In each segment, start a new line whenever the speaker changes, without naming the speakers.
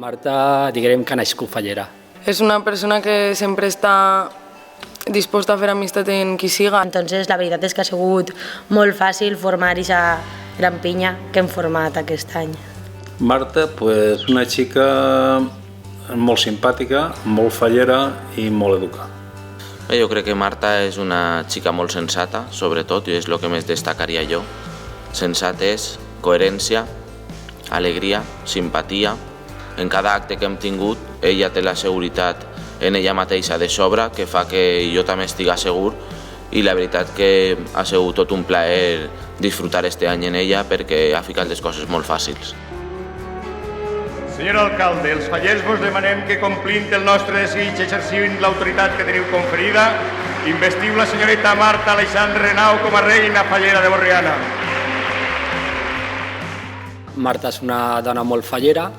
Marta, diguem que naix fallera.
És una persona que sempre està disposta a fer amistat en qui siga.
Entonces, la veritat és que ha sigut molt fàcil formar aquesta gran pinya que hem format aquest any.
Marta, pues, una xica molt simpàtica, molt fallera i molt educada.
Jo crec que Marta és una xica molt sensata, sobretot, i és el que més destacaria jo. Sensatesa, coherència, alegria, simpatia. En cada acte que hem tingut, ella té la seguretat en ella mateixa de sobre, que fa que jo també estigui segur, i la veritat que ha sigut tot un plaer disfrutar este any en ella perquè ha ficat les coses molt fàcils.
Senyor alcalde, els fallers vos demanem que complint el nostre desig exercint l'autoritat que teniu conferida, investiu la senyoreta Marta Aleixandre Henao com a reina fallera de Borriana.
Marta és una dona molt fallera,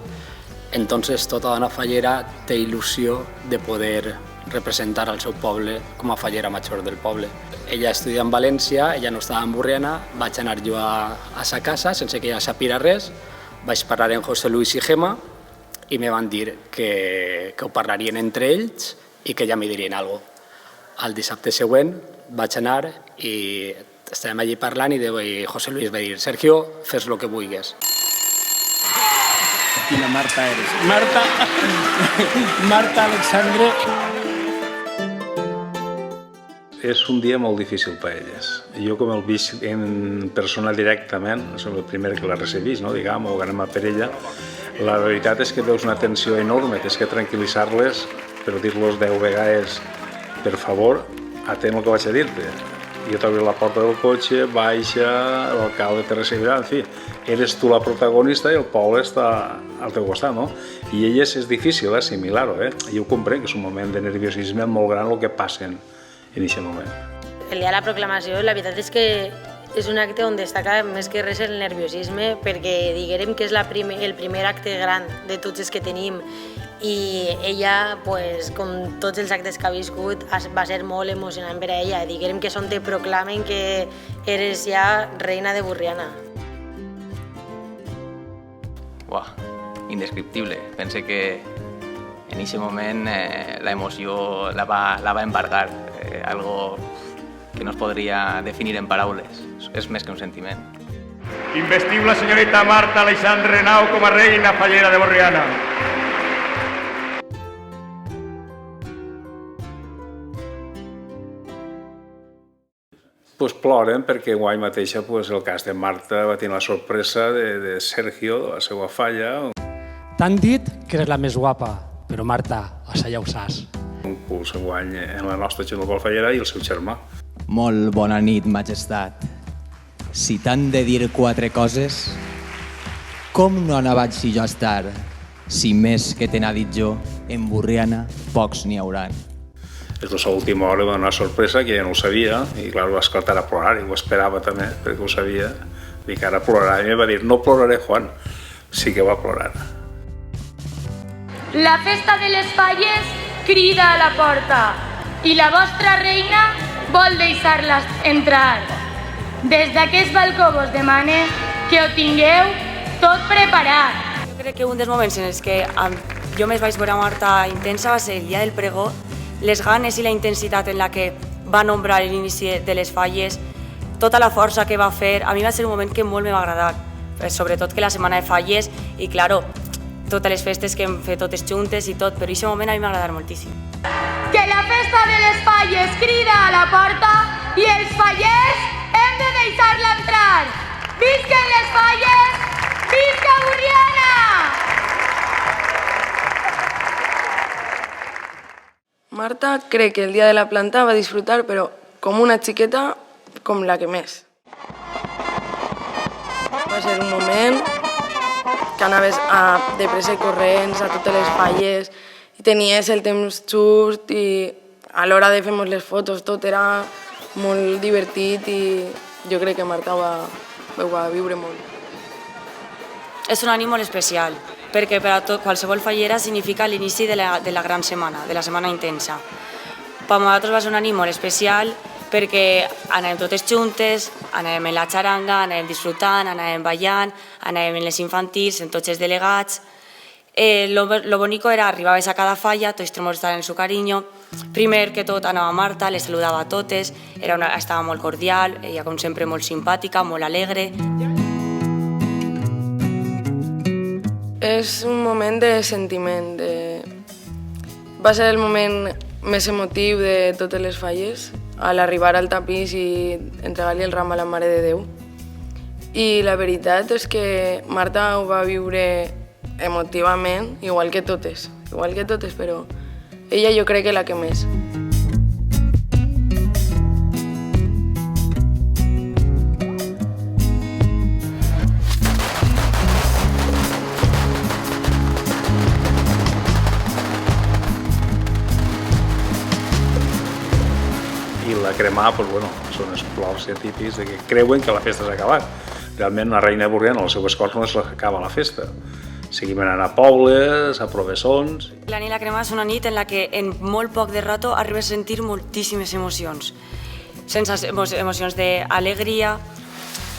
entonces tota dona fallera té il·lusió de poder representar el seu poble com a fallera major del poble. Ella estudia en València, ella no estava en Borriana, vaig anar jo a sa casa sense que ella sàpiga res, vaig parlar amb José Luis i Gemma i me van dir que ho parlarien entre ells i que ja m'hi dirien alguna cosa. El dissabte següent vaig anar i estàvem allí parlant i José Luis va dir «Sergio, fes el que vulguis».
Quina Marta eres. Marta Alexandre.
És un dia molt difícil per elles. Jo, com el visc en persona directament, som el primer que la recebís, no? Diguem, o anem a per ella, la veritat és que veus una tensió enorme, tens que tranquil·litzar-les, però dir-los 10 vegades, per favor, atén el que vaig a dir-te. Jo t'obri la porta del cotxe, baixa, l'alcalde te recibirà, en fi, eres tu la protagonista i el poble està al teu costat, no? I elles és difícil assimilar-ho, Jo ho comprenc, que és un moment de nerviosisme molt gran el que passen en aquest moment.
El dia de la proclamació, la veritat és que és un acte on destaca més que res el nerviosisme, perquè diguem que és el primer acte gran de tots els que tenim, i ella, com tots els actes que ha viscut, va ser molt emocionant per a ella. Diguem que són te proclamen que eres ja reina de Borriana.
Uah, indescriptible. Pense que en aquest moment la emoció la va embargar, algo que no es podria definir en paraules. És més que un sentiment.
Investiu la senyoreta Marta Aleixandre Henao com a reina fallera de Borriana.
Pues ploren perquè guany mateixa el cas de Marta va tenir la sorpresa de Sergio, de la seva falla.
T'han dit que eres la més guapa, però Marta, això ja ho saps.
Un concurs guany en la nostra Xenocol Fallera i el seu germà.
Molt bona nit, majestat. Si t'han de dir 4 coses, com no anaves si jo a estar? Si més que te n'ha dit jo, en Borriana pocs n'hi hauran.
És la seva última hora, va donar una sorpresa que ja no ho sabia i clar, va esclatar a plorar i ho esperava també perquè ho sabia. Dic, ara plorarà. I em va dir, no ploraré, Juan. Sí que va plorar.
La festa de les falles crida a la porta i la vostra reina vol deixar-les entrar. Des d'aquest balcó vos demane que ho tingueu tot preparat.
Jo crec que un dels moments en els que jo més vaig veure Marta intensa va ser el dia del pregó, les ganes i la intensitat en la que va nombrar l'inici de les falles, tota la força que va fer, a mi va ser un moment que molt m'ha agradat, sobretot que la setmana de falles i, claro, totes les festes que hem fet totes juntes i tot, però aquest moment a mi m'ha agradat moltíssim.
Que la festa de les falles crida a la porta i els fallers hem de deixar-la entrar. Visquen les falles! Visca Borriana!
Marta crec que el dia de la planta va disfrutar, però com una xiqueta, com la que més. Va ser un moment que anaves de pressa i corrents a totes les falles i tenies el temps just i a l'hora de fer les fotos tot era molt divertit i jo crec que Marta ho va viure molt.
És un any molt especial, perquè per a qualsevol fallera significa l'inici de la gran setmana, de la setmana intensa. Per a nosaltres va ser un any molt especial perquè anàvem totes juntes, anàvem en la xaranga, anàvem disfrutant, anàvem ballant, anàvem en les infantils, en tots els delegats. Lo bonito era, arribaves a cada falla, tots te mostraven el seu carinyo. Primer que tot anava Marta, les saludava a totes, estava molt cordial, ella com sempre molt simpàtica, molt alegre.
És un moment de sentiment. Va ser el moment més emotiu de totes les falles, a l'arribar al tapís i entregar-li el ram a la Mare de Déu. I la veritat és que Marta ho va viure emotivament, igual que totes, però ella jo crec que la que més.
I la cremar, doncs, bueno, són els plors ja típics de que creuen que la festa s'ha acabat. Realment, la reina de Borriana, el seu escorç no és la que acaba la festa. Seguim anant a pobles, a provessons...
La nit la crema és una nit en la que en molt poc de rato arribes a sentir moltíssimes emocions. Emocions d'alegria,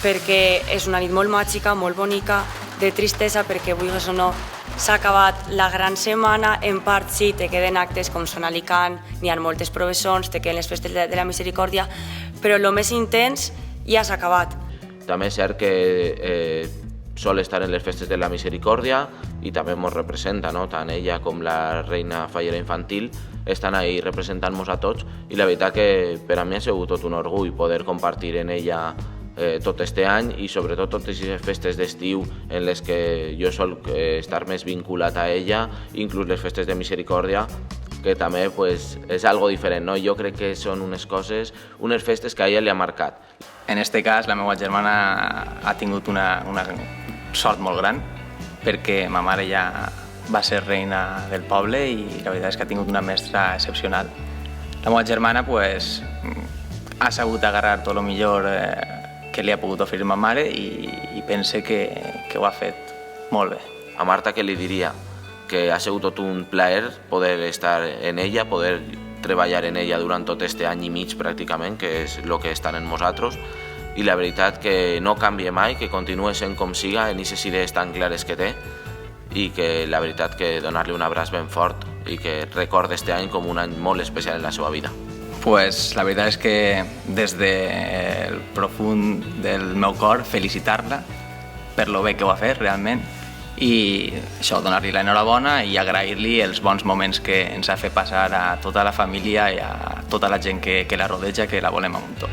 perquè és una nit molt màgica, molt bonica, de tristesa perquè, vulguis o no, s'ha acabat la gran setmana, en part sí, te queden actes com són Alicant, n'hi ha moltes provessons, te queden les festes de la Misericòrdia, però el més intens ja s'ha acabat.
També és cert que sol estar en les festes de la Misericòrdia i també ens representa, no? Tant ella com la reina fallera infantil estan ahí representant-nos a tots i la veritat que per a mi ha sigut tot un orgull poder compartir en ella tot este any i sobretot totes les festes d'estiu en les que jo sol estar més vinculat a ella, inclús les festes de Misericòrdia, que també pues, és algo diferent, no? Jo crec que són unes coses, unes festes que a ella li ha marcat.
En este cas, la meva germana ha tingut una sort molt gran perquè ma mare ja va ser reina del poble i la veritat és que ha tingut una mestra excepcional. La meva germana pues, ha sabut agarrar tot el millor que li ha pogut oferir ma mare i pense que ho ha fet molt bé.
A Marta què li diria? Que ha sigut tot un plaer poder estar en ella, poder treballar en ella durant tot este any i mig pràcticament, que és el que estan en nosaltres, i la veritat que no canvia mai, que continua sent com siga en aquestes idees tan clares que té i que la veritat que donar-li un abraç ben fort i que recorda este any com un any molt especial en la seva vida.
Pues la veritat és que des del profund del meu cor felicitar-la per lo bé que ho ha fet realment i això, donar-li l'enhorabona i agrair-li els bons moments que ens ha fet passar a tota la família i a tota la gent que la rodeja, que la volem a muntó.